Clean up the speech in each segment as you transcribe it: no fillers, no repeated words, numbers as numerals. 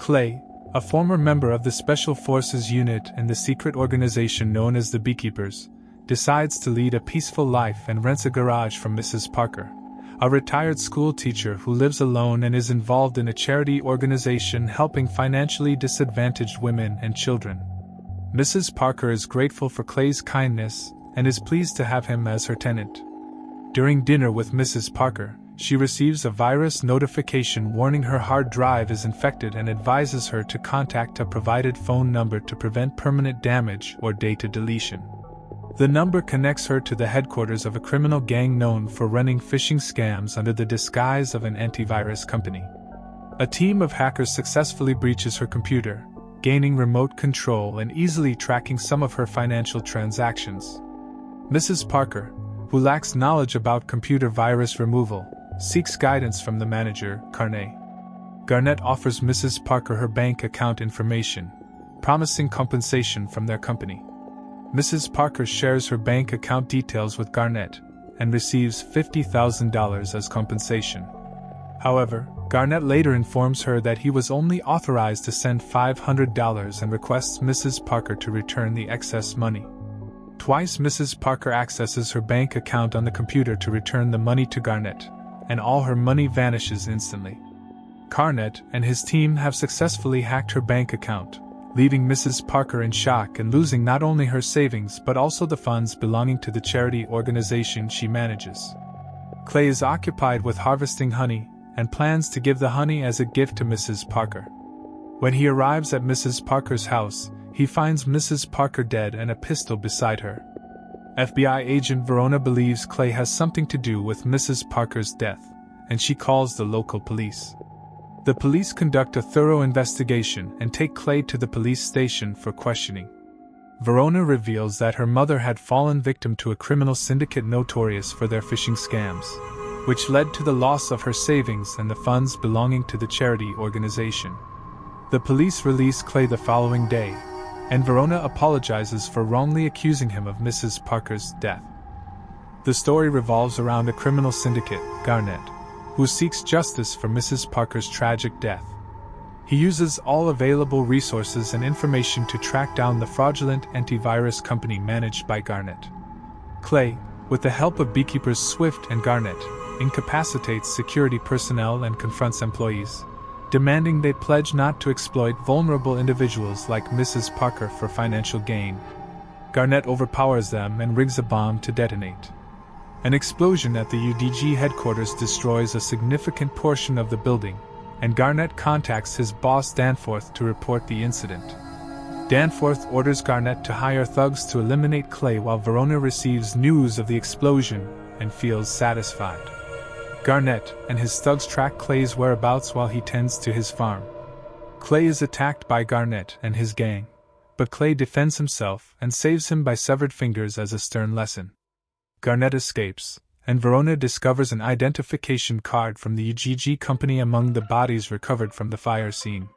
Clay, a former member of the Special Forces unit in the secret organization known as the Beekeepers, decides to lead a peaceful life and rents a garage from Mrs. Parker, a retired school teacher who lives alone and is involved in a charity organization helping financially disadvantaged women and children. Mrs. Parker is grateful for Clay's kindness and is pleased to have him as her tenant. During dinner with Mrs. Parker, she receives a virus notification warning her hard drive is infected and advises her to contact a provided phone number to prevent permanent damage or data deletion. The number connects her to the headquarters of a criminal gang known for running phishing scams under the disguise of an antivirus company. A team of hackers successfully breaches her computer, gaining remote control and easily tracking some of her financial transactions. Mrs. Parker, who lacks knowledge about computer virus removal, seeks guidance from the manager, Garnet. Garnet offers Mrs. Parker her bank account information, promising compensation from their company. Mrs. Parker shares her bank account details with Garnet and receives $50,000 as compensation. However, Garnet later informs her that he was only authorized to send $500 and requests Mrs. Parker to return the excess money. Twice Mrs. Parker accesses her bank account on the computer to return the money to Garnet, and all her money vanishes instantly. Garnet and his team have successfully hacked her bank account, leaving Mrs. Parker in shock and losing not only her savings but also the funds belonging to the charity organization she manages. Clay is occupied with harvesting honey and plans to give the honey as a gift to Mrs. Parker. When he arrives at Mrs. Parker's house, he finds Mrs. Parker dead and a pistol beside her. FBI agent Verona believes Clay has something to do with Mrs. Parker's death, and she calls the local police. The police conduct a thorough investigation and take Clay to the police station for questioning. Verona reveals that her mother had fallen victim to a criminal syndicate notorious for their phishing scams, which led to the loss of her savings and the funds belonging to the charity organization. The police release Clay the following day, and Verona apologizes for wrongly accusing him of Mrs. Parker's death. The story revolves around a criminal syndicate, Garnet, who seeks justice for Mrs. Parker's tragic death. He uses all available resources and information to track down the fraudulent antivirus company managed by Garnet. Clay, with the help of beekeepers Swift and Garnet, incapacitates security personnel and confronts employees, demanding they pledge not to exploit vulnerable individuals like Mrs. Parker for financial gain. Garnet overpowers them and rigs a bomb to detonate. An explosion at the UDG headquarters destroys a significant portion of the building, and Garnet contacts his boss Danforth to report the incident. Danforth orders Garnet to hire thugs to eliminate Clay while Verona receives news of the explosion and feels satisfied. Garnet and his thugs track Clay's whereabouts while he tends to his farm. Clay is attacked by Garnet and his gang, but Clay defends himself and saves him by severed fingers as a stern lesson. Garnet escapes, and Verona discovers an identification card from the UGG company among the bodies recovered from the fire scene.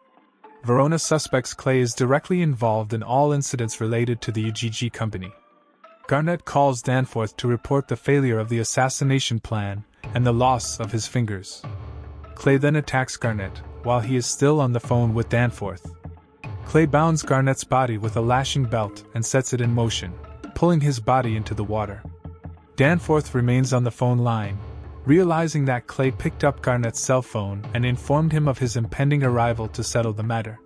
Verona suspects Clay is directly involved in all incidents related to the UGG company. Garnet calls Danforth to report the failure of the assassination plan and the loss of his fingers. Clay then attacks Garnet while he is still on the phone with Danforth. Clay bounds Garnet's body with a lashing belt and sets it in motion, pulling his body into the water. Danforth remains on the phone line, realizing that Clay picked up Garnet's cell phone and informed him of his impending arrival to settle the matter.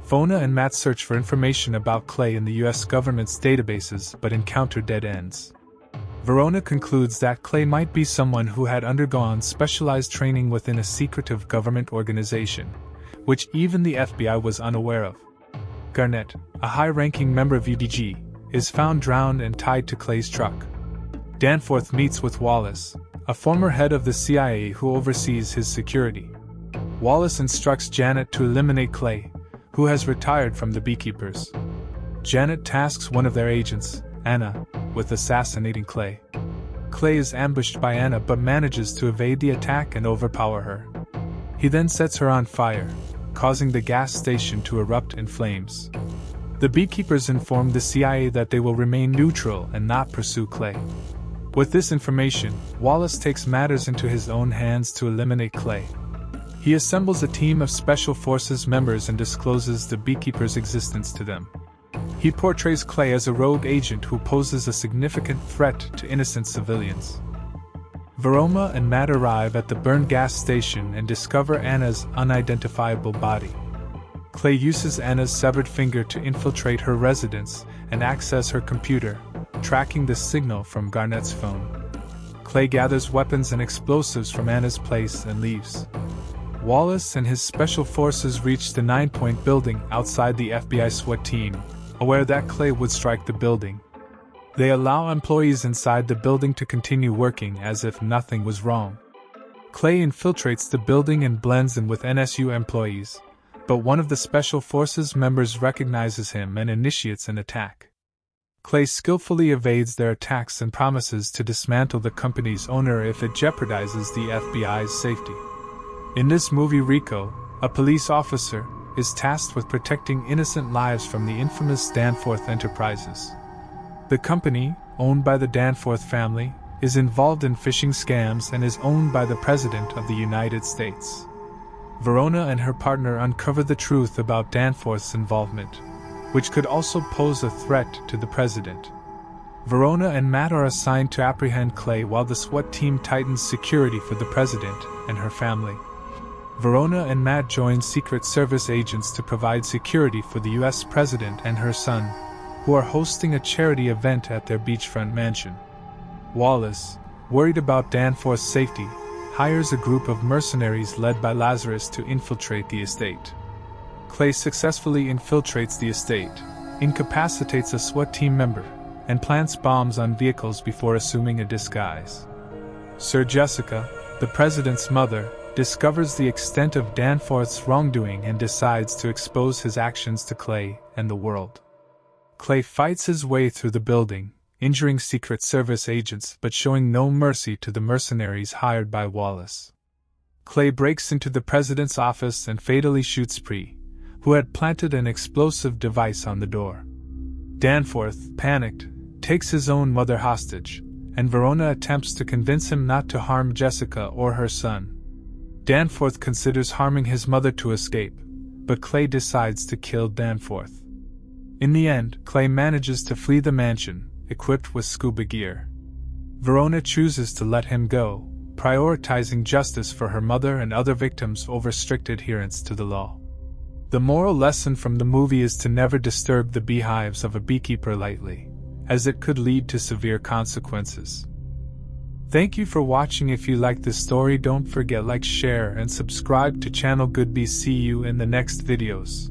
Verona and Matt search for information about Clay in the US government's databases but encounter dead ends. Verona concludes that Clay might be someone who had undergone specialized training within a secretive government organization, which even the FBI was unaware of. Garnet, a high-ranking member of UDG, is found drowned and tied to Clay's truck. Danforth meets with Wallace, a former head of the CIA who oversees his security. Wallace instructs Janet to eliminate Clay, who has retired from the Beekeepers. Janet tasks one of their agents, Anna, with assassinating Clay. Clay is ambushed by Anna but manages to evade the attack and overpower her. He then sets her on fire, causing the gas station to erupt in flames. The Beekeepers inform the CIA that they will remain neutral and not pursue Clay. With this information, Wallace takes matters into his own hands to eliminate Clay. He assembles a team of Special Forces members and discloses the beekeeper's existence to them. He portrays Clay as a rogue agent who poses a significant threat to innocent civilians. Verona and Matt arrive at the burned gas station and discover Anna's unidentifiable body. Clay uses Anna's severed finger to infiltrate her residence and access her computer, tracking the signal from Garnett's phone. Clay gathers weapons and explosives from Anna's place and leaves. Wallace and his special forces reach the 9-point building outside the FBI SWAT team, aware that Clay would strike the building. They allow employees inside the building to continue working as if nothing was wrong. Clay infiltrates the building and blends in with NSU employees, but one of the Special Forces members recognizes him and initiates an attack. Clay skillfully evades their attacks and promises to dismantle the company's owner if it jeopardizes the FBI's safety. In this movie, Rico, a police officer, is tasked with protecting innocent lives from the infamous Danforth Enterprises. The company, owned by the Danforth family, is involved in phishing scams and is owned by the President of the United States. Verona and her partner uncover the truth about Danforth's involvement, which could also pose a threat to the President. Verona and Matt are assigned to apprehend Clay while the SWAT team tightens security for the President and her family. Verona and Matt join Secret Service agents to provide security for the U.S. President and her son, who are hosting a charity event at their beachfront mansion. Wallace, worried about Danforth's safety, hires a group of mercenaries led by Lazarus to infiltrate the estate. Clay successfully infiltrates the estate, incapacitates a SWAT team member, and plants bombs on vehicles before assuming a disguise. Sir Jessica, the President's mother, discovers the extent of Danforth's wrongdoing and decides to expose his actions to Clay and the world. Clay fights his way through the building, injuring Secret Service agents but showing no mercy to the mercenaries hired by Wallace. Clay breaks into the President's office and fatally shoots Pre, who had planted an explosive device on the door. Danforth, panicked, takes his own mother hostage, and Verona attempts to convince him not to harm Jessica or her son. Danforth considers harming his mother to escape, but Clay decides to kill Danforth. In the end, Clay manages to flee the mansion, equipped with scuba gear. Verona chooses to let him go, prioritizing justice for her mother and other victims over strict adherence to the law. The moral lesson from the movie is to never disturb the beehives of a beekeeper lightly, as it could lead to severe consequences. Thank you for watching. If you like this story, don't forget like, share and subscribe to channel Goodbee. See you in the next videos.